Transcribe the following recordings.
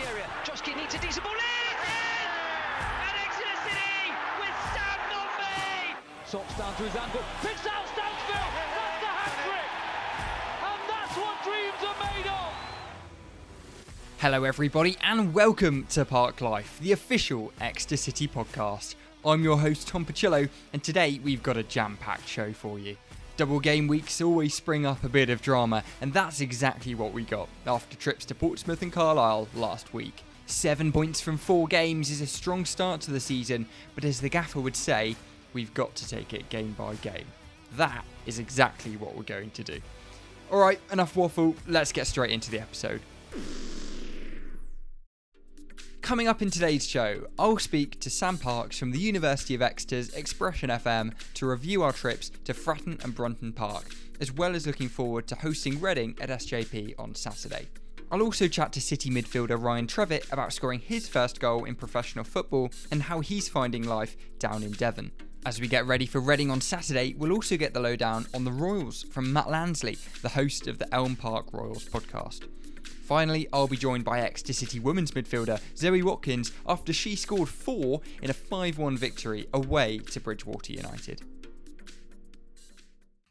the area. Joski needs a decent ball in. It's in! And Exeter City with Sam Nombe. Sops down to his ankle. Picks out Stansfield. That's the hat-trick. And that's what dreams are made of. Hello everybody and welcome to Park Life, the official Exeter City podcast. I'm your host Tom Pacillo and today we've got a jam-packed show for you. Double game weeks always spring up a bit of drama and that's exactly what we got after trips to Portsmouth and Carlisle last week. 7 points from 4 games is a strong start to the season, but as the gaffer would say, we've got to take it game by game. That is exactly what we're going to do. Alright, enough waffle, let's get straight into the episode. Coming up in today's show, I'll speak to Sam Parks from the University of Exeter's Expression FM to review our trips to Fratton and Brunton Park, as well as looking forward to hosting Reading at SJP on Saturday. I'll also chat to City midfielder Ryan Trevitt about scoring his first goal in professional football and how he's finding life down in Devon. As we get ready for Reading on Saturday, we'll also get the lowdown on the Royals from Matt Lansley, the host of the Elm Park Royals podcast. Finally, I'll be joined by Exeter City Women's midfielder Zoe Watkins after she scored 4 in a 5-1 victory away to Bridgwater United.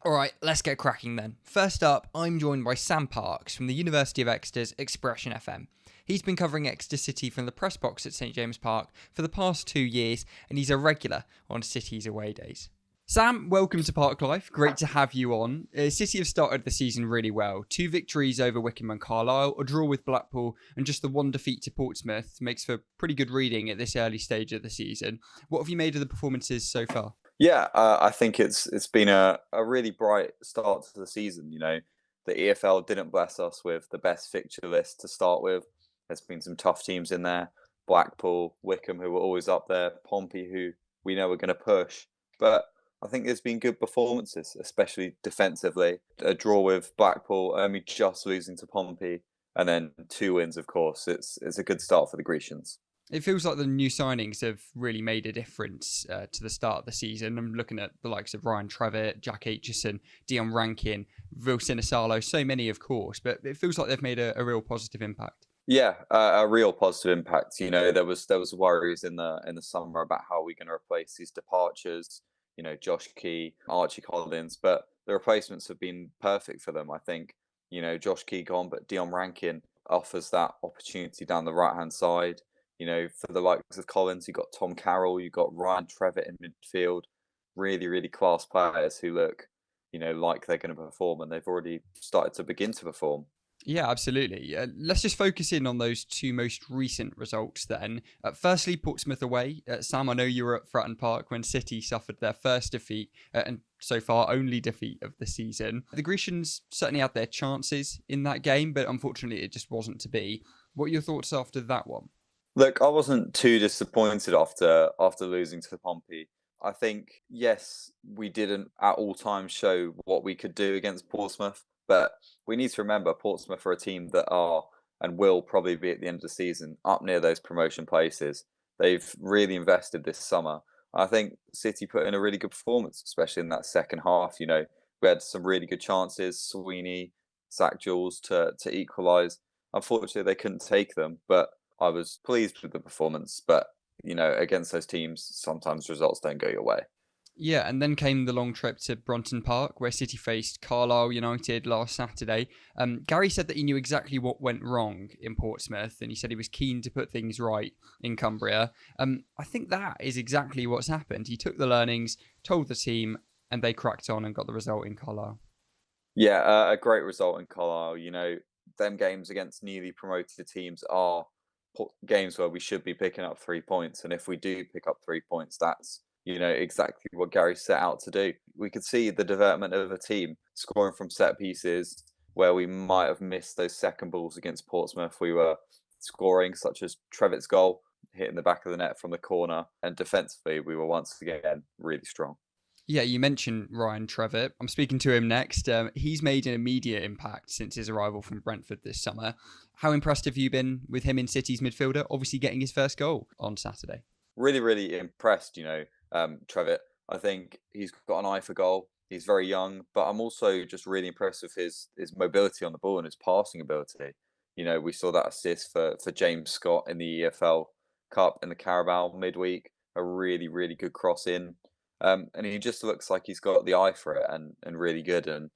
Alright, let's get cracking then. First up, I'm joined by Sam Parks from the University of Exeter's Expression FM. He's been covering Exeter City from the press box at St James Park for the past 2 years and he's a regular on City's away days. Sam, welcome to Park Life. Great to have you on. City have started the season really well. 2 victories over Wycombe and Carlisle, a draw with Blackpool, and just the 1 defeat to Portsmouth makes for pretty good reading at this early stage of the season. What have you made of the performances so far? Yeah, I think it's been a really bright start to the season. You know, the EFL didn't bless us with the best fixture list to start with. There's been some tough teams in there. Blackpool, Wycombe, who were always up there. Pompey, who we know are going to push. But I think there's been good performances, especially defensively. A draw with Blackpool, only just losing to Pompey, and then 2 wins, of course. It's a good start for the Grecians. It feels like the new signings have really made a difference to the start of the season. I'm looking at the likes of Ryan Trevitt, Jack Aitchison, Dion Rankin, Wilson Asalo, so many, of course, but it feels like they've made a real positive impact. Yeah, a real positive impact. You know, there was worries in the summer about how we're going to replace these departures. You know, Josh Key, Archie Collins, but the replacements have been perfect for them. I think, you know, Josh Key gone, but Dion Rankin offers that opportunity down the right-hand side. You know, for the likes of Collins, you got Tom Carroll, you got Ryan Trevitt in midfield. Really, really class players who look, you know, like they're going to perform, and they've already started to begin to perform. Yeah, absolutely. Let's just focus in on those 2 most recent results then. Firstly, Portsmouth away. Sam, I know you were at Fratton Park when City suffered their first defeat and so far only defeat of the season. The Grecians certainly had their chances in that game, but unfortunately it just wasn't to be. What are your thoughts after that one? Look, I wasn't too disappointed after losing to Pompey. I think, yes, we didn't at all times show what we could do against Portsmouth. But we need to remember Portsmouth are a team that are and will probably be at the end of the season up near those promotion places. They've really invested this summer. I think City put in a really good performance, especially in that second half. You know, we had some really good chances. Sweeney, Zach Jules to equalise. Unfortunately, they couldn't take them, but I was pleased with the performance. But, you know, against those teams, sometimes results don't go your way. Yeah, and then came the long trip to Brunton Park, where City faced Carlisle United last Saturday. Gary said that he knew exactly what went wrong in Portsmouth, and he said he was keen to put things right in Cumbria. I think that is exactly what's happened. He took the learnings, told the team, and they cracked on and got the result in Carlisle. Yeah, a great result in Carlisle. You know, them games against newly promoted teams are games where we should be picking up 3 points, and if we do pick up 3 points, that's, you know, exactly what Gary set out to do. We could see the development of a team scoring from set pieces where we might have missed those second balls against Portsmouth. We were scoring, such as Trevitt's goal, hitting the back of the net from the corner. And defensively, we were once again really strong. Yeah, you mentioned Ryan Trevitt. I'm speaking to him next. He's made an immediate impact since his arrival from Brentford this summer. How impressed have you been with him in City's midfielder, obviously getting his first goal on Saturday? Really, really impressed, you know. Trevitt, I think he's got an eye for goal. He's very young, but I'm also just really impressed with his mobility on the ball and his passing ability. We saw that assist for James Scott in the EFL Cup in the Carabao midweek, a really, really good cross in. And he just looks like he's got the eye for it and really good. And,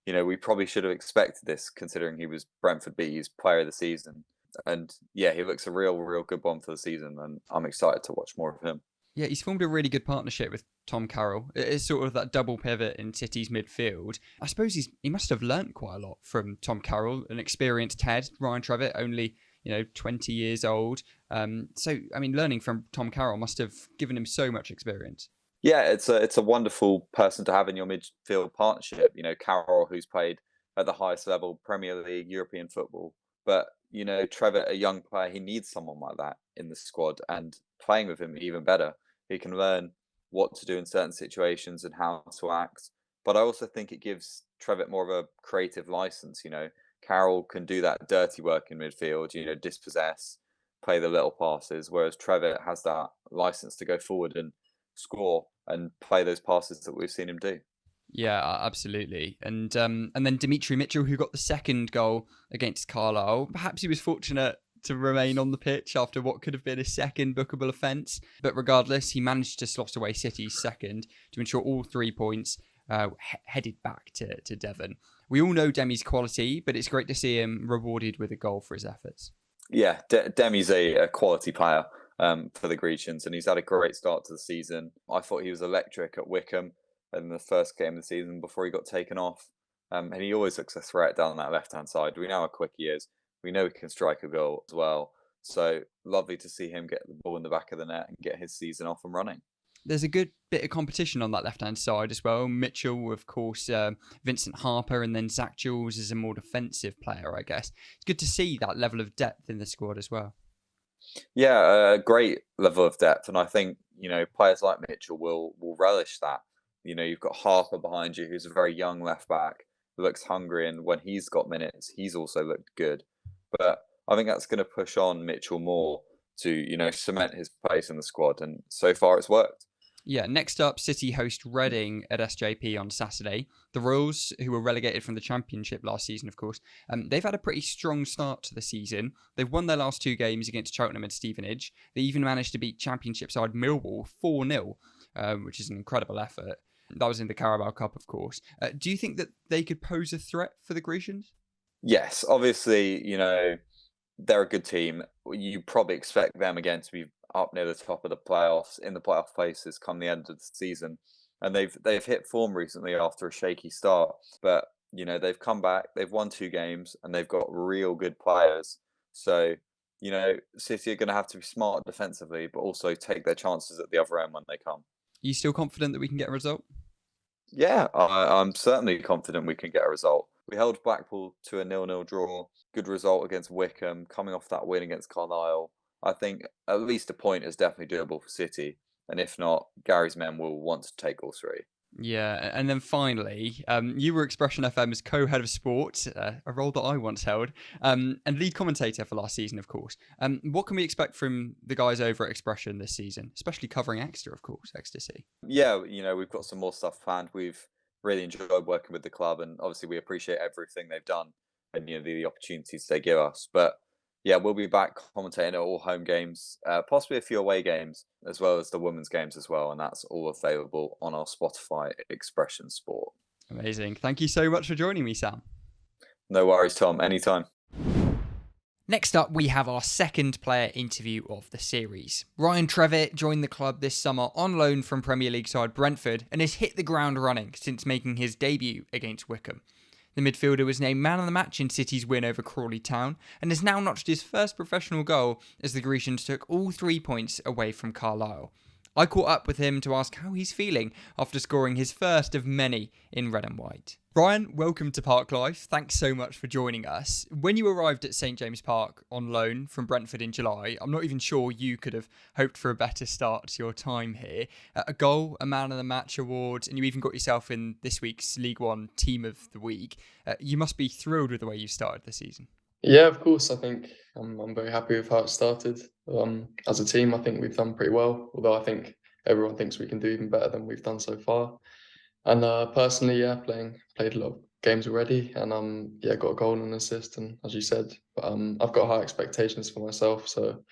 we probably should have expected this considering he was Brentford Bees player of the season. And yeah, he looks a real, real good one for the season. And I'm excited to watch more of him. Yeah, he's formed a really good partnership with Tom Carroll. It's sort of that double pivot in City's midfield. I suppose he must have learnt quite a lot from Tom Carroll, an experienced head. Ryan Trevitt, only 20 years old. Learning from Tom Carroll must have given him so much experience. Yeah, it's a wonderful person to have in your midfield partnership. Carroll, who's played at the highest level, Premier League, European football. But, Trevitt, a young player, he needs someone like that in the squad, and playing with him even better. He can learn what to do in certain situations and how to act. But I also think it gives Trevitt more of a creative license. Carroll can do that dirty work in midfield, dispossess, play the little passes, whereas Trevitt has that license to go forward and score and play those passes that we've seen him do. Yeah, absolutely. And then Dimitri Mitchell, who got the second goal against Carlisle. Perhaps he was fortunate to remain on the pitch after what could have been a second bookable offence. But regardless, he managed to slot away City's second to ensure all 3 points headed back to Devon. We all know Demi's quality, but it's great to see him rewarded with a goal for his efforts. Yeah, Demi's a quality player for the Grecians, and he's had a great start to the season. I thought he was electric at Wickham in the first game of the season before he got taken off. And he always looks a threat down that left-hand side. We know how quick he is. We know he can strike a goal as well. So lovely to see him get the ball in the back of the net and get his season off and running. There's a good bit of competition on that left-hand side as well. Mitchell, of course, Vincent Harper, and then Zach Jules is a more defensive player, I guess. It's good to see that level of depth in the squad as well. Yeah, a great level of depth. And I think, players like Mitchell will relish that. You've got Harper behind you, who's a very young left back, who looks hungry. And when he's got minutes, he's also looked good. But I think that's going to push on Mitchell more to, cement his place in the squad. And so far it's worked. Yeah, next up, City host Reading at SJP on Saturday. The Royals, who were relegated from the Championship last season, of course, they've had a pretty strong start to the season. They've won their last 2 games against Cheltenham and Stevenage. They even managed to beat Championship side Millwall 4-0, which is an incredible effort. That was in the Carabao Cup, of course. Do you think that they could pose a threat for the Grecians? Yes, obviously, they're a good team. You probably expect them again to be up near the top of the playoffs, in the playoff places come the end of the season. And they've hit form recently after a shaky start. But, they've come back, they've won 2 games, and they've got real good players. So, City are going to have to be smart defensively, but also take their chances at the other end when they come. Are you still confident that we can get a result? Yeah, I'm certainly confident we can get a result. We held Blackpool to a 0-0 draw. Good result against Wickham, coming off that win against Carlisle. I think at least a point is definitely doable for City. And if not, Gary's men will want to take all 3. Yeah, and then finally, you were Expression FM's co-head of sport, a role that I once held, and lead commentator for last season, of course. What can we expect from the guys over at Expression this season, especially covering Exeter, of course, Exeter City? Yeah, we've got some more stuff planned. We've really enjoyed working with the club, and obviously we appreciate everything they've done and the opportunities they give us. But yeah, we'll be back commentating at all home games, possibly a few away games, as well as the women's games as well. And that's all available on our Spotify Expression Sport. Amazing. Thank you so much for joining me, Sam. No worries, Tom. Anytime. Next up, we have our second player interview of the series. Ryan Trevitt joined the club this summer on loan from Premier League side Brentford and has hit the ground running since making his debut against Wickham. The midfielder was named man of the match in City's win over Crawley Town and has now notched his first professional goal as the Grecians took all 3 points away from Carlisle. I caught up with him to ask how he's feeling after scoring his first of many in red and white. Ryan, welcome to Park Life. Thanks so much for joining us. When you arrived at St James Park on loan from Brentford in July, I'm not even sure you could have hoped for a better start to your time here. A goal, a man of the match award, and you even got yourself in this week's League One Team of the Week. You must be thrilled with the way you started the season. Yeah, of course. I think I'm very happy with how it started. As a team, I think we've done pretty well, although I think everyone thinks we can do even better than we've done so far. And personally, yeah, played a lot of games already, and got a goal and an assist, and as you said, but I've got high expectations for myself, so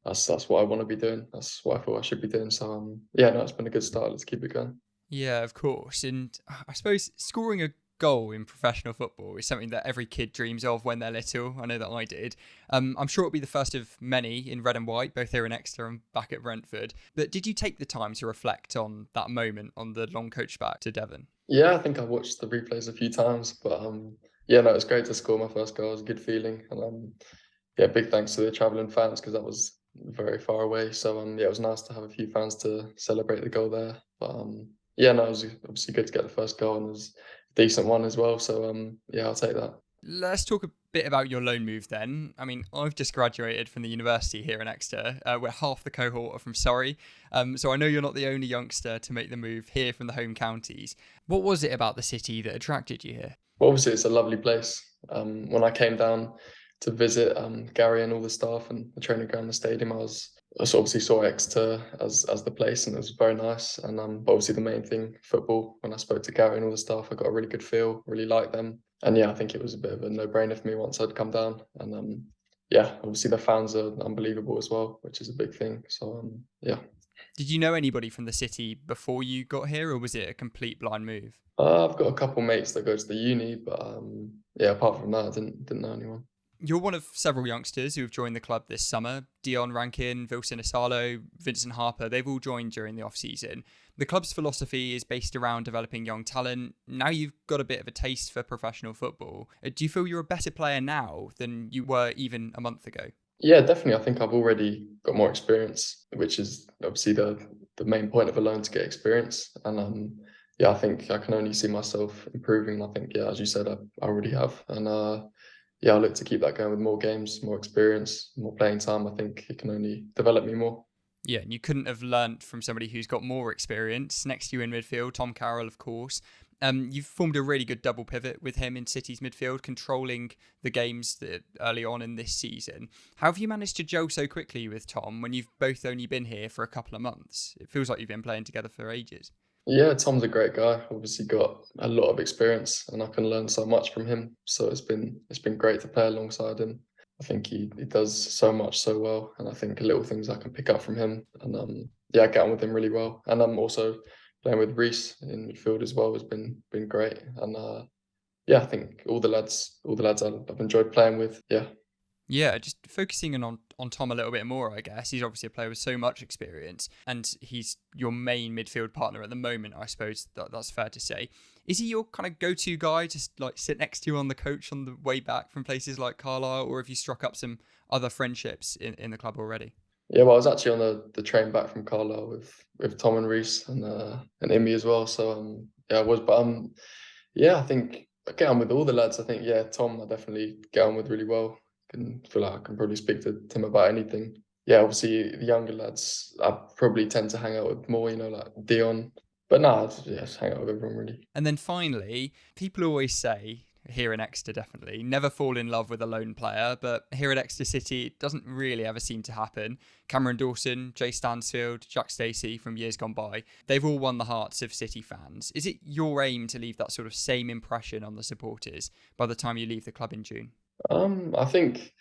that's what I want to be doing. That's what I thought I should be doing. So it's been a good start. Let's keep it going. Yeah, of course. And I suppose scoring a goal in professional football is something that every kid dreams of when they're little. I know that I did. I'm sure it'll be the first of many in red and white, both here in Exeter and back at Brentford. But did you take the time to reflect on that moment on the long coach back to Devon? Yeah, I think I watched the replays a few times, but it was great to score my first goal. It was a good feeling, and big thanks to the travelling fans because that was very far away. So it was nice to have a few fans to celebrate the goal there. But it was obviously good to get the first goal, and it was a decent one as well. So I'll take that. Let's talk a bit about your loan move then. I mean, I've just graduated from the university here in Exeter, where half the cohort are from Surrey. So I know you're not the only youngster to make the move here from the home counties. What was it about the city that attracted you here? Well, obviously, it's a lovely place. When I came down to visit Gary and all the staff and the training ground, the stadium, I obviously saw Exeter as the place, and it was very nice. And obviously the main thing, football. When I spoke to Gary and all the staff, I got a really good feel, really liked them. And I think it was a bit of a no-brainer for me once I'd come down. And obviously the fans are unbelievable as well, which is a big thing. So Did you know anybody from the city before you got here, or was it a complete blind move? I've got a couple mates that go to the uni, but apart from that, I didn't know anyone. You're one of several youngsters who have joined the club this summer. Dion Rankin, Wilson Asalo, Vincent Harper, they've all joined during the off-season. The club's philosophy is based around developing young talent. Now you've got a bit of a taste for professional football. Do you feel you're a better player now than you were even a month ago? Yeah, definitely. I think I've already got more experience, which is obviously the main point of a loan, to get experience. And I think I can only see myself improving. I think, as you said, I already have. And I look to keep that going with more games, more experience, more playing time. I think it can only develop me more. Yeah, and you couldn't have learnt from somebody who's got more experience. Next to you in midfield, Tom Carroll, of course. You've formed a really good double pivot with him in City's midfield, controlling the games early on in this season. How have you managed to gel so quickly with Tom when you've both only been here for a couple of months? It feels like you've been playing together for ages. Yeah, Tom's a great guy. Obviously got a lot of experience, and I can learn so much from him. So it's been great to play alongside him. I think he does so much so well, and I think little things I can pick up from him. And I get on with him really well. And I'm also playing with Reece in midfield as well has been great. And I think all the lads I've enjoyed playing with. Yeah, just focusing on Tom a little bit more, I guess. He's obviously a player with so much experience, and he's your main midfield partner at the moment, I suppose that's fair to say. Is he your kind of go-to guy to sit next to you on the coach on the way back from places like Carlisle, or have you struck up some other friendships in the club already? Yeah, well, I was actually on the train back from Carlisle with Tom and Reece and Eamonn as well. So I was, but I think I get on with all the lads. I think Tom I definitely get on with really well. I feel like I can probably speak to Tim about anything. Yeah, obviously the younger lads I probably tend to hang out with more, like Dion. But I just hang out with everyone really. And then finally, people always say, here in Exeter definitely, never fall in love with a lone player, but here at Exeter City it doesn't really ever seem to happen. Cameron Dawson, Jay Stansfield, Jack Stacey from years gone by, they've all won the hearts of City fans. Is it your aim to leave that sort of same impression on the supporters by the time you leave the club in June? I think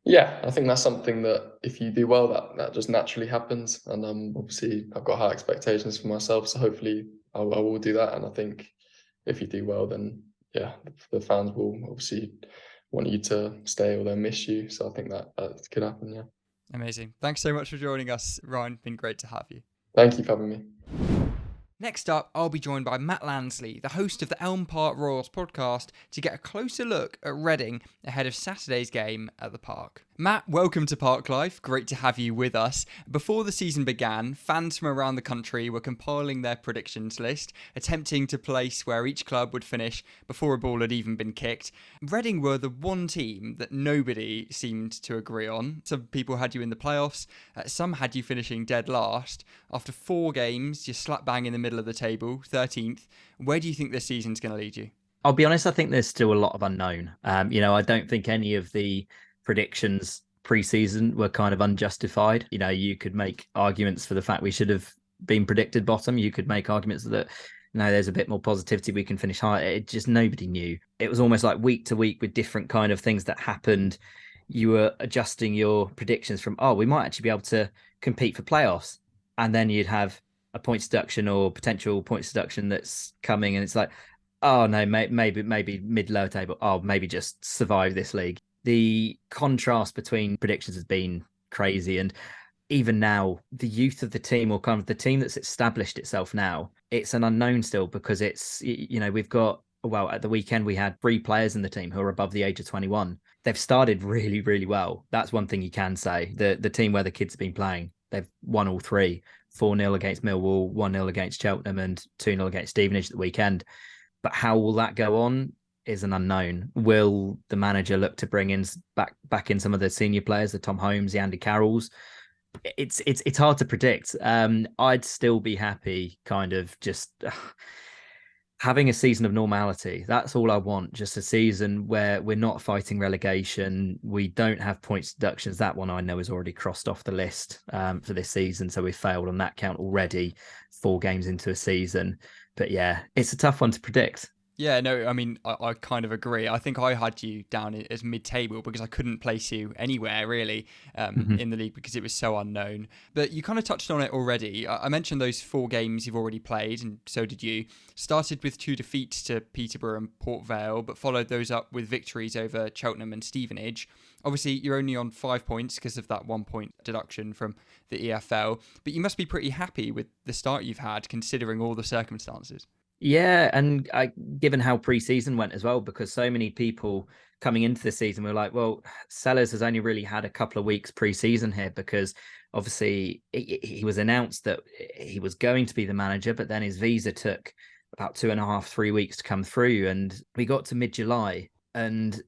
that's something that if you do well, that just naturally happens. And obviously I've got high expectations for myself, so hopefully I will do that. And I think if you do well, then the fans will obviously want you to stay, or they'll miss you. So I think that could happen. Yeah. Amazing. Thanks so much for joining us, Ryan. Been great to have you. Thank you for having me. Next up, I'll be joined by Matt Lansley, the host of the Elm Park Royals podcast, to get a closer look at Reading ahead of Saturday's game at the Park. Matt, welcome to Park Life. Great to have you with us. Before the season began, fans from around the country were compiling their predictions list, attempting to place where each club would finish before a ball had even been kicked. Reading were the one team that nobody seemed to agree on. Some people had you in the playoffs, some had you finishing dead last. After 4 games, you're slap bang in the middle of the table, 13th. Where do you think this season's going to lead you? I'll be honest, I think there's still a lot of unknown. I don't think any of the predictions pre-season were kind of unjustified. You could make arguments for the fact we should have been predicted bottom. You could make arguments that there's a bit more positivity, we can finish higher. It just, nobody knew. It was almost like week to week with different kind of things that happened. You were adjusting your predictions from, we might actually be able to compete for playoffs. And then you'd have a points deduction or potential points deduction that's coming. And it's like, oh no, maybe mid-lower table. Oh, maybe just survive this league. The contrast between predictions has been crazy. And even now, the youth of the team, or kind of the team that's established itself now, it's an unknown still, because it's, we've got, well, at the weekend, we had 3 players in the team who are above the age of 21. They've started really, really well. That's one thing you can say. The team where the kids have been playing, they've won all 3, 4-0 against Millwall, 1-0 against Cheltenham, and 2-0 against Stevenage at the weekend. But how will that go on is an unknown. Will the manager look to bring in back in some of the senior players, the Tom Holmes, the Andy Carrolls? It's hard to predict. I'd still be happy kind of just having a season of normality. That's all I want. Just a season where we're not fighting relegation. We don't have points deductions. That one I know is already crossed off the list for this season. So we failed on that count already 4 games into a season. But yeah, it's a tough one to predict. Yeah, no, I mean, I kind of agree. I think I had you down as mid-table because I couldn't place you anywhere, really, in the league because it was so unknown. But you kind of touched on it already. I mentioned those 4 games you've already played, and so did you. Started with 2 defeats to Peterborough and Port Vale, but followed those up with victories over Cheltenham and Stevenage. Obviously, you're only on 5 points because of that 1 point deduction from the EFL, but you must be pretty happy with the start you've had, considering all the circumstances. Yeah, and given how pre-season went as well, because so many people coming into the season were like, well, Sellers has only really had a couple of weeks pre-season here, because obviously he was announced that he was going to be the manager, but then his visa took about 2.5, 3 weeks to come through, and we got to mid-July and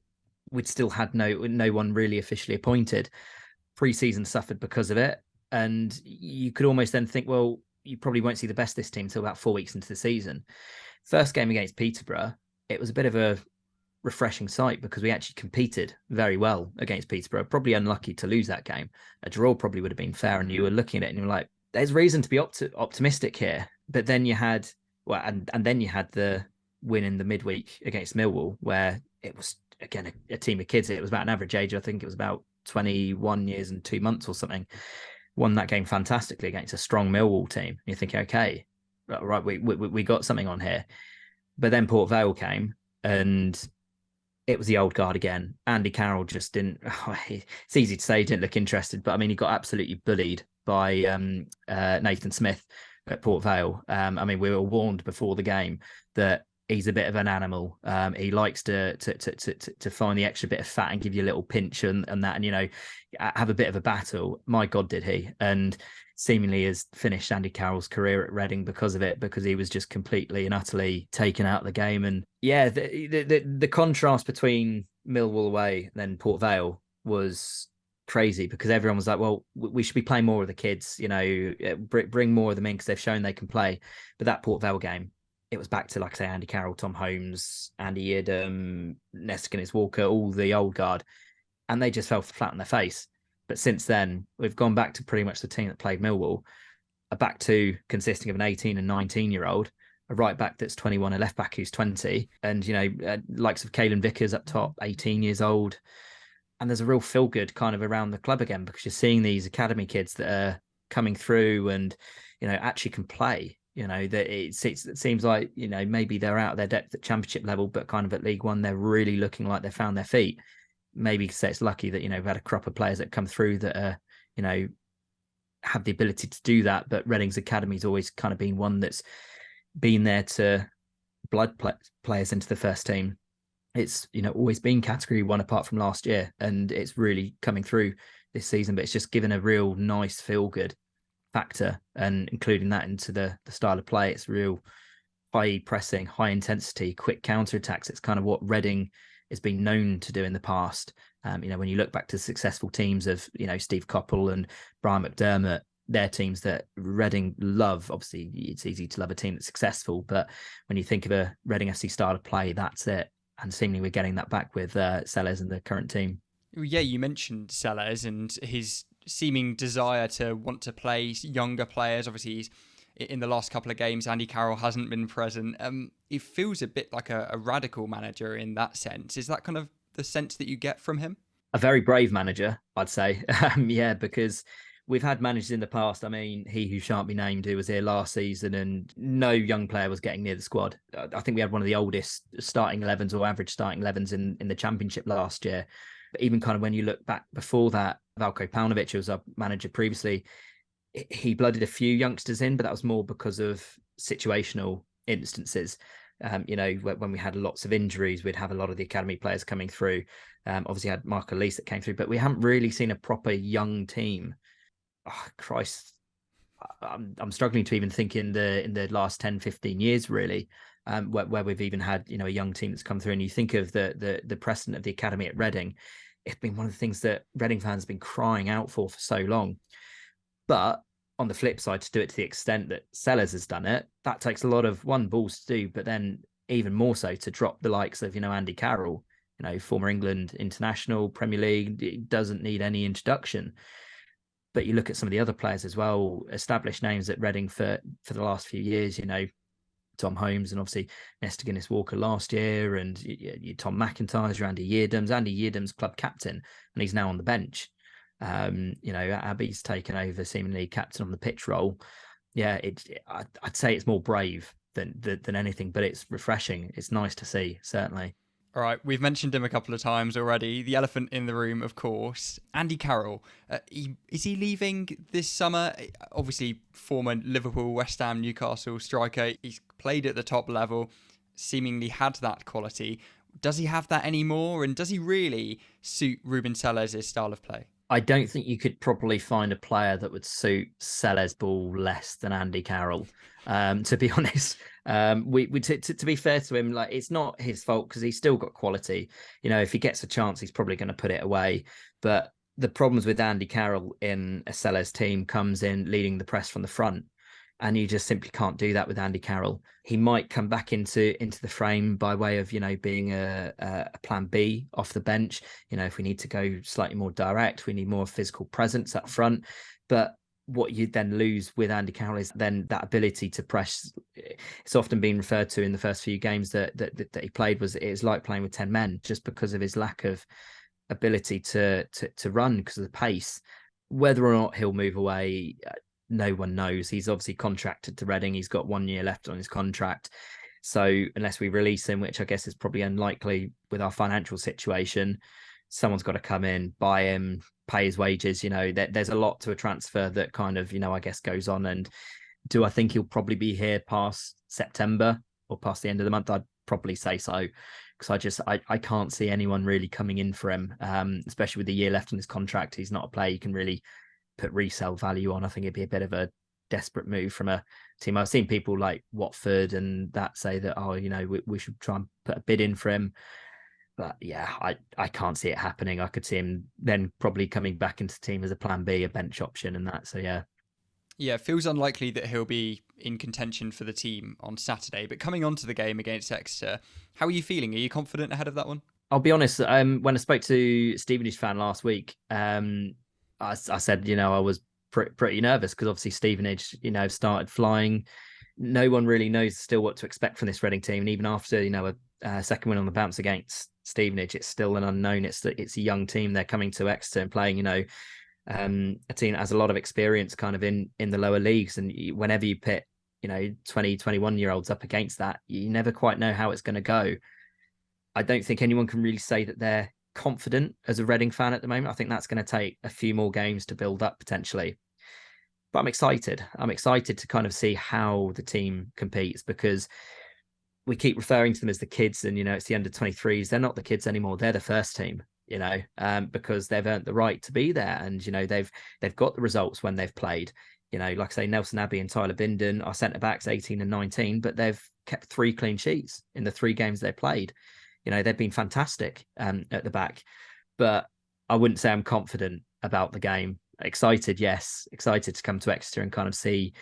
we'd still had no one really officially appointed. Pre-season suffered because of it, and you could almost then think, well, you probably won't see the best of this team until about 4 weeks into the season. First game against Peterborough, it was a bit of a refreshing sight because we actually competed very well against Peterborough. Probably unlucky to lose that game. A draw probably would have been fair, and you were looking at it and you were like, there's reason to be optimistic here. But then you had, and then you had the win in the midweek against Millwall, where it was, again, a team of kids. It was about an average age, I think it was about 21 years and 2 months or something. Won that game fantastically against a strong Millwall team. And you're thinking, okay, right, we got something on here. But then Port Vale came, and it was the old guard again. Andy Carroll just didn't. It's easy to say he didn't look interested, but I mean, he got absolutely bullied by Nathan Smith at Port Vale. I mean, we were warned before the game that he's a bit of an animal. He likes to find the extra bit of fat and give you a little pinch and that, and have a bit of a battle. My God, did he? And seemingly has finished Andy Carroll's career at Reading because of it, because he was just completely and utterly taken out of the game. And yeah, the contrast between Millwall away and then Port Vale was crazy, because everyone was like, well, we should be playing more of the kids, bring more of them in because they've shown they can play. But that Port Vale game, it was back to, like I say, Andy Carroll, Tom Holmes, Andy Idam, Neskinis Walker, all the old guard, and they just fell flat on their face. But since then, we've gone back to pretty much the team that played Millwall, a back two consisting of an 18 and 19-year-old, a right back that's 21, a left back who's 20, and, likes of Caelan Vickers up top, 18 years old. And there's a real feel-good kind of around the club again, because you're seeing these academy kids that are coming through and, actually can play. That it seems like, maybe they're out of their depth at championship level, but kind of at League One, they're really looking like they've found their feet. Maybe say it's lucky that, we've had a crop of players that come through that are, have the ability to do that. But Reading's academy's always kind of been one that's been there to blood players into the first team. It's, always been category 1 apart from last year, and it's really coming through this season, but it's just given a real nice feel good factor, and including that into the style of play. It's real high pressing, high intensity, quick counter attacks. It's kind of what Reading has been known to do in the past. When you look back to successful teams of, Steve Coppell and Brian McDermott, they're teams that Reading love. Obviously, it's easy to love a team that's successful, but when you think of a Reading FC style of play, that's it. And seemingly we're getting that back with Sellers and the current team. Yeah, you mentioned Sellers and his seeming desire to want to play younger players. Obviously, he's in the last couple of games, Andy Carroll hasn't been present. He feels a bit like a radical manager in that sense. Is that kind of the sense that you get from him? A very brave manager, I'd say. Yeah, because we've had managers in the past. I mean, he who shan't be named, who was here last season, and no young player was getting near the squad. I think we had one of the oldest starting 11s or average starting 11s in the Championship last year. But even kind of when you look back before that, Valko Paunovic, who was our manager previously, he blooded a few youngsters in, but that was more because of situational instances. When we had lots of injuries, we'd have a lot of the academy players coming through. Obviously had Michael Leese that came through, but we haven't really seen a proper young team. Oh, Christ, I'm struggling to even think in the last 10, 15 years, really, where we've even had, a young team that's come through. And you think of the precedent of the academy at Reading, it's been one of the things that Reading fans have been crying out for so long. But on the flip side, to do it to the extent that Sellers has done it, that takes a lot of balls to do, but then even more so to drop the likes of, Andy Carroll, former England international, Premier League, it doesn't need any introduction. But you look at some of the other players as well, established names at Reading for the last few years, Tom Holmes and obviously Nestor Guinness-Walker last year, and Tom McIntyre, Andy Yeardham's club captain, and he's now on the bench. Abby's taken over seemingly captain on the pitch role. Yeah, I'd say it's more brave than anything, but it's refreshing. It's nice to see, certainly. All right, we've mentioned him a couple of times already. The elephant in the room, of course. Andy Carroll, is he leaving this summer? Obviously, former Liverpool, West Ham, Newcastle striker. He's played at the top level, seemingly had that quality. Does he have that anymore? And does he really suit Ruben Sellers' style of play? I don't think you could probably find a player that would suit Sellers' ball less than Andy Carroll, to be honest. To be fair to him, like, it's not his fault because he's still got quality. If he gets a chance, he's probably going to put it away. But the problems with Andy Carroll in a Sellers team comes in leading the press from the front. And you just simply can't do that with Andy Carroll. He might come back into the frame by way of, being a plan B off the bench. If we need to go slightly more direct, we need more physical presence up front. But what you then lose with Andy Carroll is then that ability to press. It's often been referred to in the first few games that he played it's like playing with 10 men, just because of his lack of ability to run because of the pace. Whether or not he'll move away, no one knows. He's obviously contracted to Reading. He's got 1 year left on his contract. So unless we release him, which I guess is probably unlikely with our financial situation, someone's got to come in, buy him, pay his wages. There's a lot to a transfer that kind of, I guess goes on. And do I think he'll probably be here past September or past the end of the month? I'd probably say so. Because I can't see anyone really coming in for him, especially with the year left on his contract. He's not a player you can really put resale value on. I think it'd be a bit of a desperate move from a team. I've seen people like Watford and that say that, we should try and put a bid in for him. But yeah, I can't see it happening. I could see him then probably coming back into the team as a plan B, a bench option and that. So yeah. Yeah, it feels unlikely that he'll be in contention for the team on Saturday. But coming on to the game against Exeter, how are you feeling? Are you confident ahead of that one? I'll be honest, when I spoke to Stevenage fan last week, I said, I was pretty nervous because obviously Stevenage, started flying. No one really knows still what to expect from this Reading team. And even after, a second win on the bounce against Stevenage, it's still an unknown. It's a young team. They're coming to Exeter and playing, a team that has a lot of experience kind of in the lower leagues. And whenever you pit, 20, 21-year-olds up against that, you never quite know how it's going to go. I don't think anyone can really say that they're confident as a Reading fan at the moment. I think that's going to take a few more games to build up potentially. But I'm excited. I'm excited to kind of see how the team competes because we keep referring to them as the kids and, it's the under 23s. They're not the kids anymore. They're the first team, because they've earned the right to be there. And, they've got the results when they've played. Like I say, Nelson Abbey and Tyler Bindon are centre-backs 18 and 19, but they've kept 3 clean sheets in the 3 games they played. They've been fantastic at the back, but I wouldn't say I'm confident about the game. Excited, yes. Excited to come to Exeter and kind of see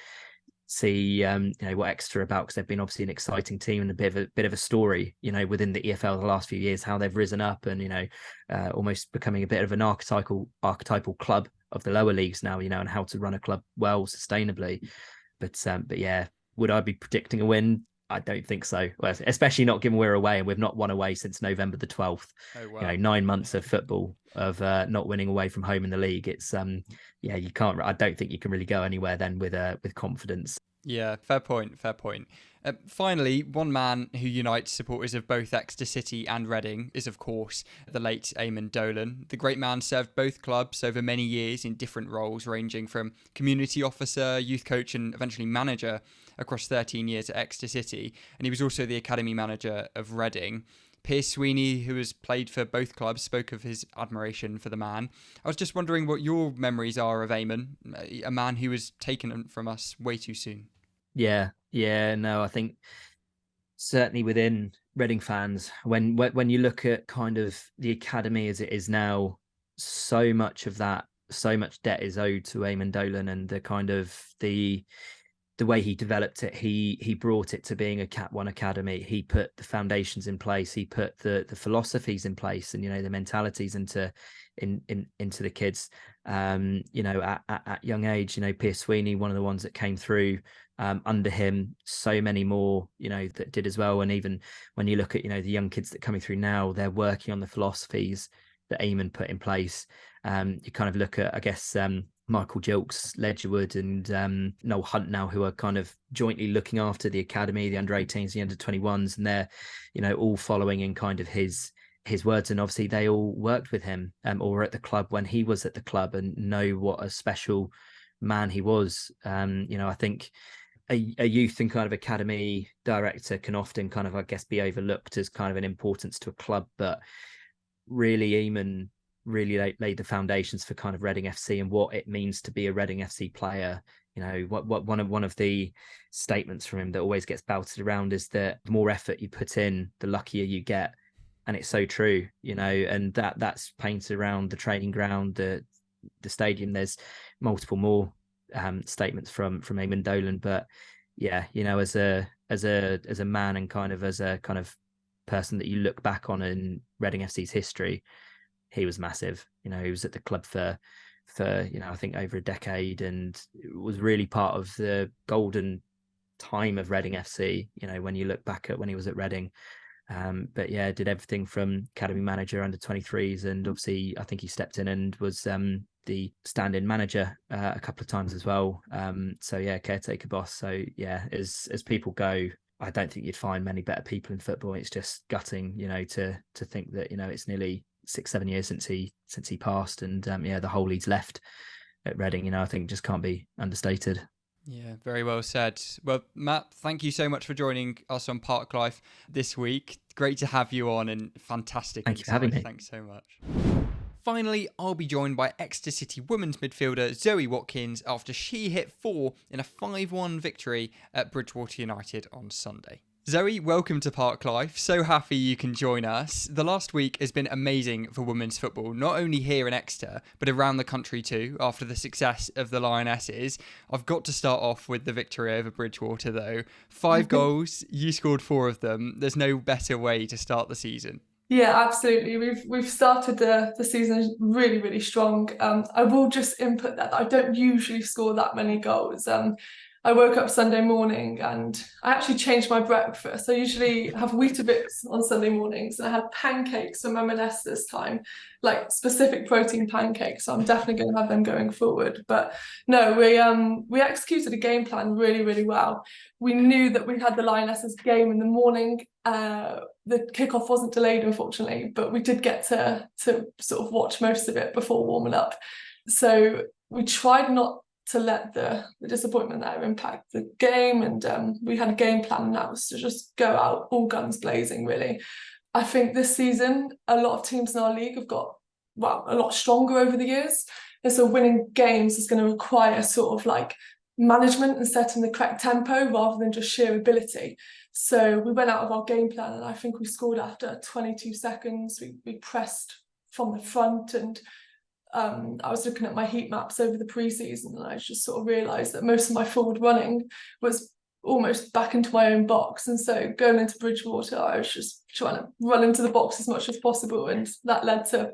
what Exeter are about because they've been obviously an exciting team and a bit of a story, within the EFL the last few years, how they've risen up and, almost becoming a bit of an archetypal club of the lower leagues now, and how to run a club well, sustainably. But yeah, would I be predicting a win? I don't think so. Well, especially not given we're away and we've not won away since November the 12th. Oh, wow. 9 months of football of not winning away from home in the league. It's you can't. I don't think you can really go anywhere then with confidence. Yeah, fair point. Finally, one man who unites supporters of both Exeter City and Reading is, of course, the late Eamonn Dolan. The great man served both clubs over many years in different roles, ranging from community officer, youth coach, and eventually manager across 13 years at Exeter City. And he was also the academy manager of Reading. Piers Sweeney, who has played for both clubs, spoke of his admiration for the man. I was just wondering what your memories are of Eamonn, a man who was taken from us way too soon. Yeah, no, I think certainly within Reading fans, when you look at kind of the academy as it is now, so much debt is owed to Eamonn Dolan, and the kind of the way he developed it. He brought it to being a Cat 1 academy. He put the foundations in place. He put the philosophies in place, and the mentalities into the kids. At young age, Piers Sweeney, one of the ones that came through under him, so many more, that did as well. And even when you look at, the young kids that are coming through now, they're working on the philosophies that Eamonn put in place. You kind of look at, I guess, Michael Gilks, Ledgerwood, and Noel Hunt now, who are kind of jointly looking after the academy, the under-18s, the under-21s, and they're, all following in kind of his words. And obviously they all worked with him or were at the club when he was at the club, and know what a special man he was. I think a youth and kind of academy director can often kind of, I guess, be overlooked as kind of an importance to a club, but really Eamonn really laid the foundations for kind of Reading FC and what it means to be a Reading FC player. One of the statements from him that always gets belted around is that the more effort you put in, the luckier you get. And it's so true, and that's painted around the training ground, the stadium. There's multiple more statements from Eamonn Dolan, but yeah, as a man and kind of as a kind of person that you look back on in Reading FC's history, he was massive. He was at the club for I think over a decade, and was really part of the golden time of Reading FC. When you look back at when he was at Reading. But yeah, did everything from academy manager, under 23s, and obviously I think he stepped in and was the stand-in manager a couple of times as well. So yeah, caretaker boss. So yeah, as people go, I don't think you'd find many better people in football. It's just gutting, to think that it's nearly 6-7 years since he passed, and the hole he's left at Reading, I think just can't be understated. Yeah, very well said. Well, Matt, thank you so much for joining us on Park Life this week. Great to have you on, and fantastic. Thank you for having me. Thanks so much. Finally, I'll be joined by Exeter City Women's midfielder Zoe Watkins after she hit 4 in a 5-1 victory at Bridgwater United on Sunday. Zoe, welcome to Park Life. So happy you can join us. The last week has been amazing for women's football, not only here in Exeter, but around the country too, after the success of the Lionesses. I've got to start off with the victory over Bridgwater though. 5 goals, you scored 4 of them. There's no better way to start the season. Yeah, absolutely. We've started the season really, really strong. I will just input that I don't usually score that many goals. I woke up Sunday morning and I actually changed my breakfast. I usually have Weetabix on Sunday mornings, and I had pancakes for my mess this time, like specific protein pancakes. So I'm definitely going to have them going forward. But no, we executed a game plan really, really well. We knew that we had the Lionesses game in the morning. The kickoff wasn't delayed, unfortunately, but we did get to sort of watch most of it before warming up. So we tried not to let the disappointment there impact the game, and we had a game plan, and that was to just go out all guns blazing, really. I think this season a lot of teams in our league have got a lot stronger over the years, and so winning games is going to require sort of like management and setting the correct tempo rather than just sheer ability. So we went out of our game plan, and I think we scored after 22 seconds. We pressed from the front, and I was looking at my heat maps over the preseason, and I just sort of realised that most of my forward running was almost back into my own box. And so going into Bridgwater, I was just trying to run into the box as much as possible, and that led to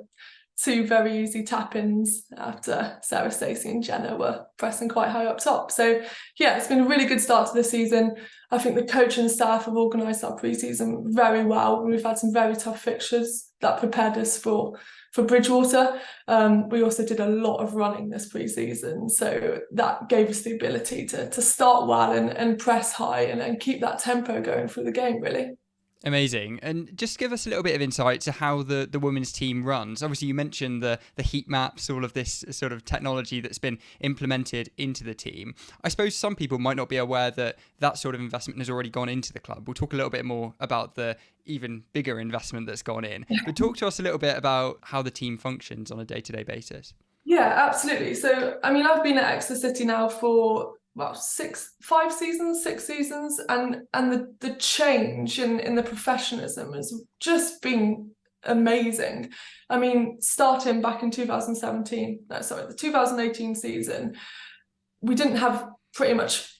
2 very easy tap-ins after Sarah, Stacey and Jenna were pressing quite high up top. So yeah, it's been a really good start to the season. I think the coach and staff have organised our pre-season very well. We've had some very tough fixtures that prepared us for Bridgwater. We also did a lot of running this pre-season, so that gave us the ability to start well and press high and keep that tempo going through the game, really. Amazing. And just give us a little bit of insight to how the women's team runs. Obviously, you mentioned the heat maps, all of this sort of technology that's been implemented into the team. I suppose some people might not be aware that sort of investment has already gone into the club. We'll talk a little bit more about the even bigger investment that's gone in. But talk to us a little bit about how the team functions on a day-to-day basis. Yeah, absolutely. So, I mean, I've been at Exeter City now for 6 seasons, and the change in the professionalism has just been amazing. I mean, starting back in the 2018 season, we didn't have pretty much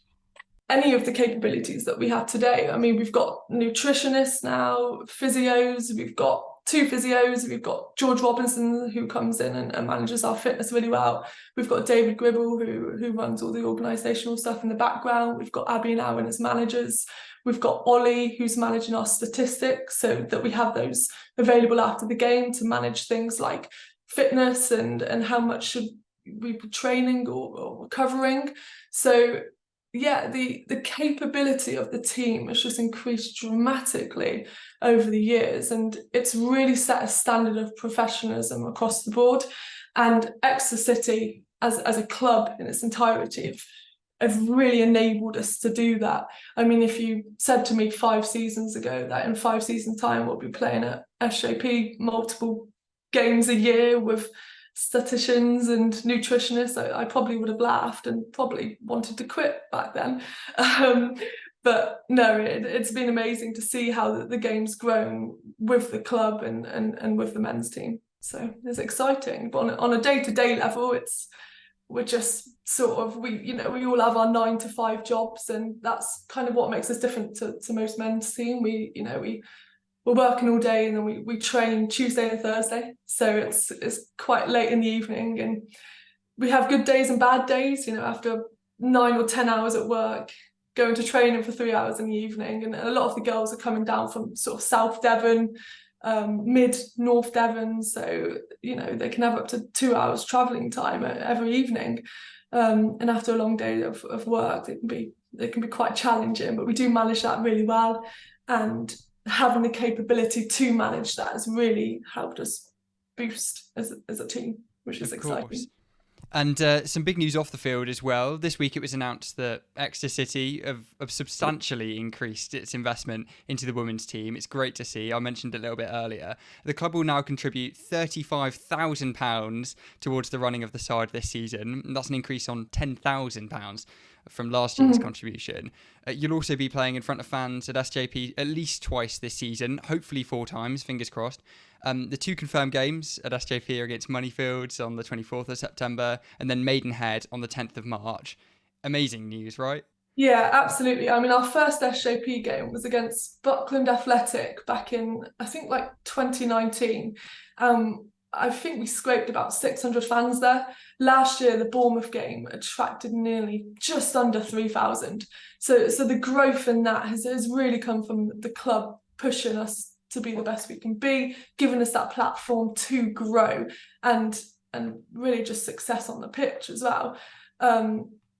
any of the capabilities that we have today. I mean, we've got nutritionists now, physios, we've got 2 physios, we've got George Robinson who comes in and manages our fitness really well. We've got David Gribble who runs all the organisational stuff in the background. We've got Abby and Owen as managers. We've got Ollie who's managing our statistics so that we have those available after the game to manage things like fitness and how much should we be training or recovering. So yeah, the capability of the team has just increased dramatically over the years, and it's really set a standard of professionalism across the board. And Exeter City as a club in its entirety have really enabled us to do that. I mean, if you said to me 5 seasons ago that in 5 seasons' time we'll be playing at SJP multiple games a year with statisticians and nutritionists, I probably would have laughed and probably wanted to quit back then. But no, it's been amazing to see how the game's grown with the club and with the men's team. So it's exciting. But on a day-to-day level, we're just sort of, we all have our 9 to 5 jobs, and that's kind of what makes us different to most men's team. We're working all day, and then we train Tuesday and Thursday, so it's quite late in the evening, and we have good days and bad days. After 9 or 10 hours at work, going to training for 3 hours in the evening, and a lot of the girls are coming down from sort of South Devon, North Devon, so they can have up to 2 hours travelling time every evening, and after a long day of work, they can be quite challenging, but we do manage that really well, and having the capability to manage that has really helped us boost as a team, which is exciting. And some big news off the field as well. This week it was announced that Exeter City have substantially increased its investment into the women's team. It's great to see. I mentioned it a little bit earlier. The club will now contribute £35,000 towards the running of the side this season. And that's an increase on £10,000 from last year's contribution. You'll also be playing in front of fans at SJP at least twice this season, hopefully 4 times, fingers crossed. The 2 confirmed games at SJP are against Moneyfields on the 24th of September and then Maidenhead on the 10th of March. Amazing news, right? Yeah, absolutely. I mean, our first SJP game was against Buckland Athletic back in, I think, 2019. I think we scraped about 600 fans there. Last year, the Bournemouth game attracted nearly just under 3,000. So the growth in that has really come from the club pushing us to be the best we can be, giving us that platform to grow and really just success on the pitch as well.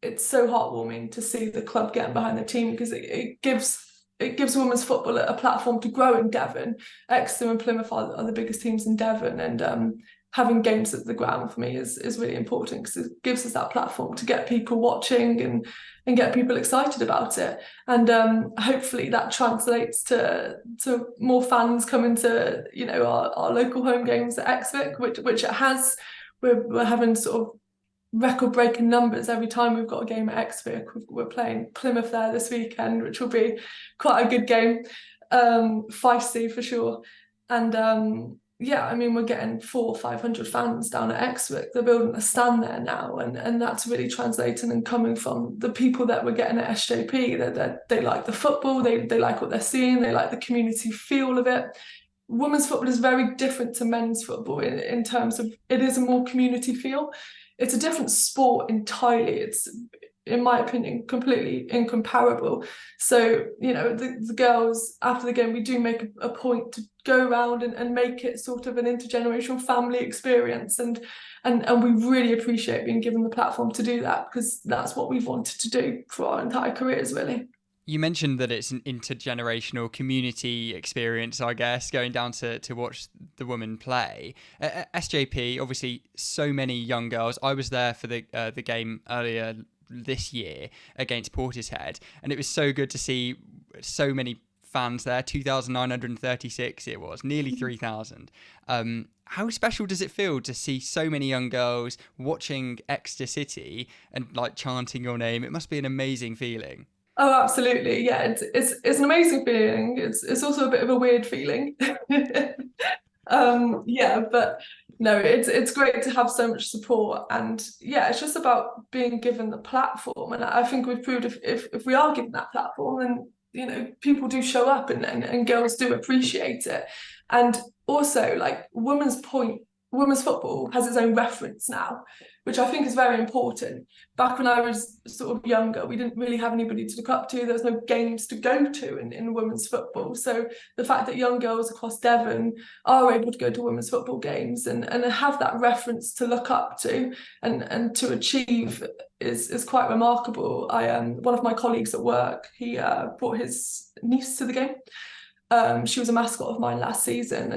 It's so heartwarming to see the club getting behind the team, because it gives women's football a platform to grow in Devon. Exeter and Plymouth are the biggest teams in Devon, and having games at the ground for me is really important, because it gives us that platform to get people watching and get people excited about it. And hopefully that translates to more fans coming to our local home games at Exeter, which it has. We're having sort of record-breaking numbers every time we've got a game at Exeter. We're playing Plymouth there this weekend, which will be quite a good game, feisty for sure. And I mean, we're getting 400 or 500 fans down at Exeter. They're building a stand there now, and that's really translating and coming from the people that we're getting at SJP. They like the football, they like what they're seeing, they like the community feel of it. women's football is very different to men's football in terms of it is a more community feel. It's a different sport entirely. It's, in my opinion, completely incomparable. So, you know, the girls, after the game, we do make a point to go around and make it sort of an intergenerational family experience. And we really appreciate being given the platform to do that, because that's what we've wanted to do for our entire careers, really. You mentioned that it's an intergenerational community experience, I guess, going down to watch the women play. SJP, obviously, so many young girls. I was there for the game earlier this year against Portishead, and it was so good to see so many fans there. 2,936 it was, nearly 3,000. How special does it feel to see so many young girls watching Exeter City and like chanting your name? It must be an amazing feeling. Oh, absolutely. Yeah, it's an amazing feeling. It's also a bit of a weird feeling. Yeah, but no, it's great to have so much support, and yeah, it's just about being given the platform. And I think we've proved if we are given that platform, then, you know, people do show up and girls do appreciate it. And also, like, women's football has its own reference now, which I think is very important. Back when I was sort of younger, we didn't really have anybody to look up to. There was no games to go to in women's football. So the fact that young girls across Devon are able to go to women's football games and have that reference to look up to and to achieve is quite remarkable. One of my colleagues at work, he brought his niece to the game. She was a mascot of mine last season,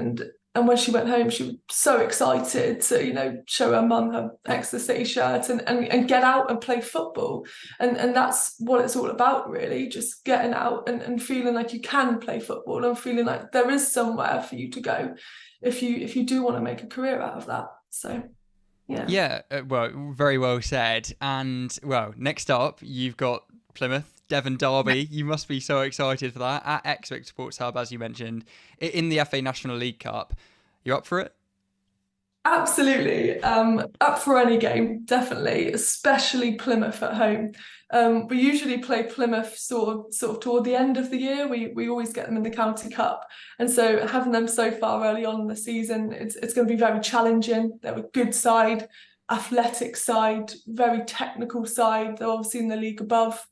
and when she went home, she was so excited to, you know, show her mum her Exeter City shirt and get out and play football. And that's what it's all about, really, just getting out and feeling like you can play football and feeling like there is somewhere for you to go if you do want to make a career out of that. So, yeah. Yeah, well, very well said. And, well, next up, you've got Plymouth, Devon, Darby. You must be so excited for that at Exeter Sports Hub, as you mentioned, in the FA National League Cup. You up for it? Absolutely. Up for any game, definitely, especially Plymouth at home. We usually play Plymouth sort of toward the end of the year. We always get them in the County Cup, and so having them so far early on in the season, it's going to be very challenging. They're a good side, athletic side, very technical side. They're obviously in the league above.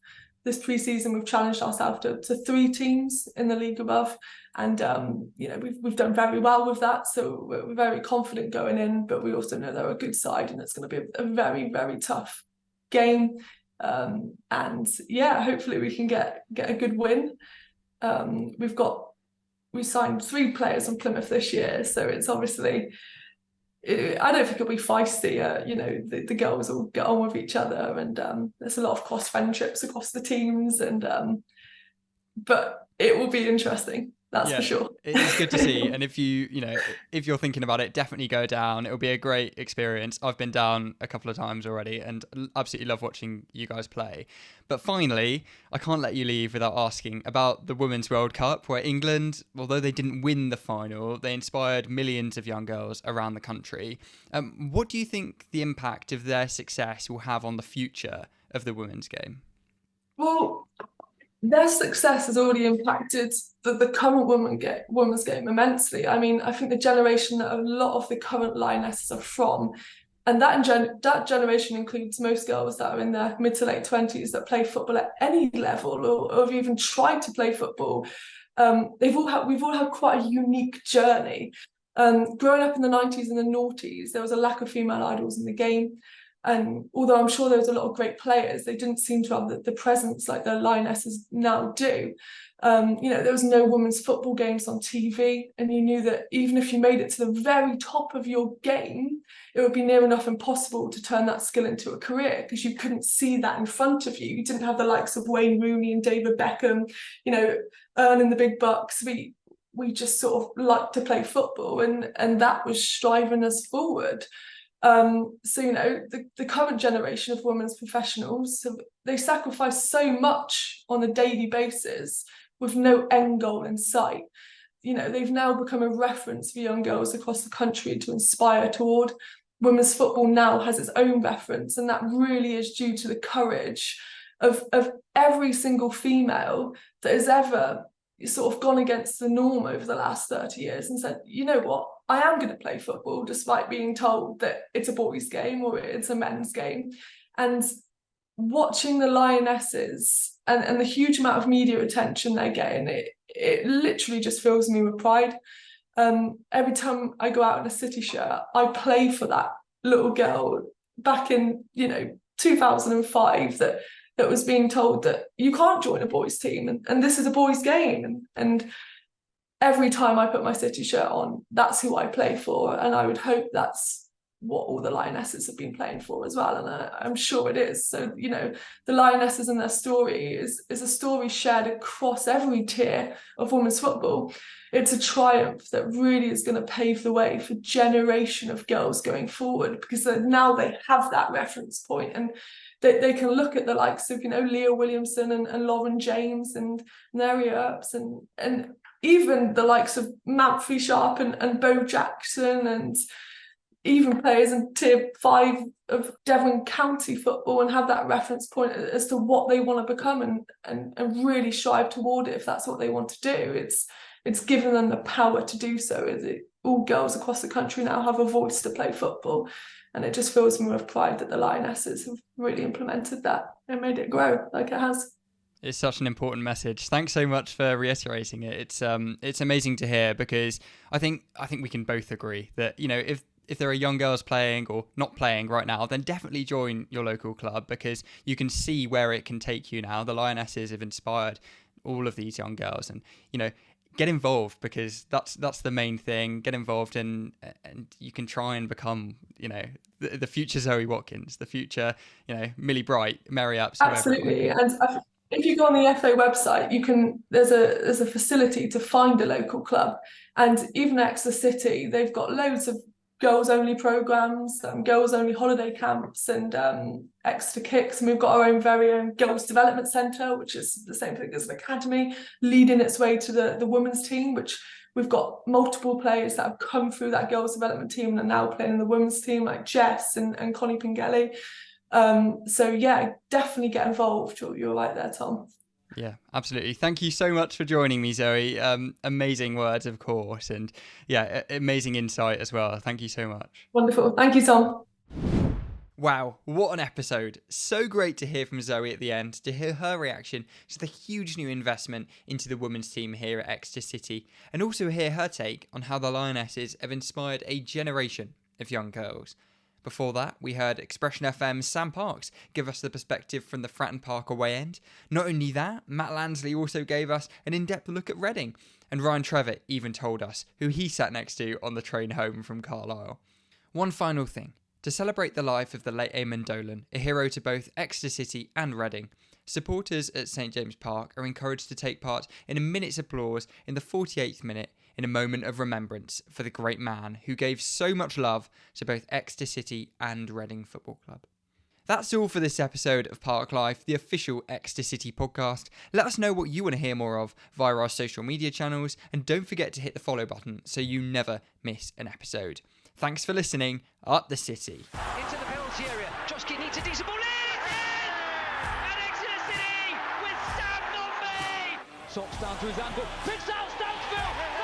This pre-season, we've challenged ourselves to 3 teams in the league above, and you know, we've done very well with that. So we're very confident going in, but we also know they're a good side, and it's going to be a very, very tough game. And yeah, hopefully we can get a good win. We signed 3 players on Plymouth this year, so it's obviously, I don't think it'll be feisty. You know, the girls will get on with each other, and there's a lot of cross friendships across the teams, and but it will be interesting. That's for sure. It is good to see. And if you're thinking about it, definitely go down. It'll be a great experience. I've been down a couple of times already and absolutely love watching you guys play. But finally, I can't let you leave without asking about the Women's World Cup, where England, although they didn't win the final, they inspired millions of young girls around the country. What do you think the impact of their success will have on the future of the women's game? Well, their success has already impacted the current women's game immensely. I mean, I think the generation that a lot of the current Lionesses are from, and that generation includes most girls that are in their mid to late 20s that play football at any level or have even tried to play football. We've all had quite a unique journey. Growing up in the 90s and the noughties, there was a lack of female idols in the game. And although I'm sure there was a lot of great players, they didn't seem to have the presence like the Lionesses now do. You know, there was no women's football games on TV, and you knew that even if you made it to the very top of your game, it would be near enough impossible to turn that skill into a career because you couldn't see that in front of you. You didn't have the likes of Wayne Rooney and David Beckham, you know, earning the big bucks. We just sort of liked to play football, and that was striving us forward. So, you know, the current generation of women's professionals, they sacrifice so much on a daily basis with no end goal in sight. You know, they've now become a reference for young girls across the country to inspire toward. Women's football now has its own reference, and that really is due to the courage of every single female that has ever, sort of gone against the norm over the last 30 years and said, you know what, I am going to play football despite being told that it's a boys' game or it's a men's game. And watching the Lionesses and the huge amount of media attention they're getting, it literally just fills me with pride. Every time I go out in a City shirt, I play for that little girl back in 2005 that was being told that you can't join a boys' team and this is a boys' game. And every time I put my City shirt on, that's who I play for. And I would hope that's what all the Lionesses have been playing for as well. And I'm sure it is. So, the Lionesses and their story is a story shared across every tier of women's football. It's a triumph that really is going to pave the way for a generation of girls going forward, because now they have that reference point and they can look at the likes of, Leah Williamson and Lauren James and Mary Earps and even the likes of Manfrey Sharp and Bo Jackson, and even players in tier 5 of Devon County football, and have that reference point as to what they want to become and really strive toward it if that's what they want to do. It's given them the power to do so. All girls across the country now have a voice to play football, and it just fills me with pride that the Lionesses have really implemented that and made it grow like it has. It's such an important message. Thanks so much for reiterating it. It's amazing to hear, because I think we can both agree that, if there are young girls playing or not playing right now, then definitely join your local club, because you can see where it can take you now. The Lionesses have inspired all of these young girls, and get involved, because that's the main thing. Get involved and you can try and become the future Zoe Watkins, the future Millie Bright, Mary Earps. Absolutely. And if you go on the FA website, there's a facility to find a local club, and even at Exeter City, they've got loads of girls only programs, girls only holiday camps, and Exeter Kicks. And we've got our own very own girls development centre, which is the same thing as an academy, leading its way to the women's team, which we've got multiple players that have come through that girls development team and are now playing in the women's team, like Jess and Connie Pingelli. So yeah, definitely get involved. You're right there, Tom. Yeah, absolutely. Thank you so much for joining me, Zoe. Amazing words, of course, and yeah, amazing insight as well. Thank you so much. Wonderful. Thank you, Tom. Wow, what an episode. So great to hear from Zoe at the end, to hear her reaction to the huge new investment into the women's team here at Exeter City, and also hear her take on how the Lionesses have inspired a generation of young girls. Before that, we heard Expression FM's Sam Parks give us the perspective from the Fratton Park away end. Not only that, Matt Lansley also gave us an in-depth look at Reading, and Ryan Trevitt even told us who he sat next to on the train home from Carlisle. One final thing. To celebrate the life of the late Eamonn Dolan, a hero to both Exeter City and Reading, supporters at St James Park are encouraged to take part in a minute's applause in the 48th minute in a moment of remembrance for the great man who gave so much love to both Exeter City and Reading Football Club. That's all for this episode of Park Life, the official Exeter City podcast. Let us know what you want to hear more of via our social media channels, and don't forget to hit the follow button so you never miss an episode. Thanks for listening. Up the City. Into the penalty area. Joski needs a decent ball in. And Exeter City with Sam Nonby. Sops down to his angle. Picks out Stansfield.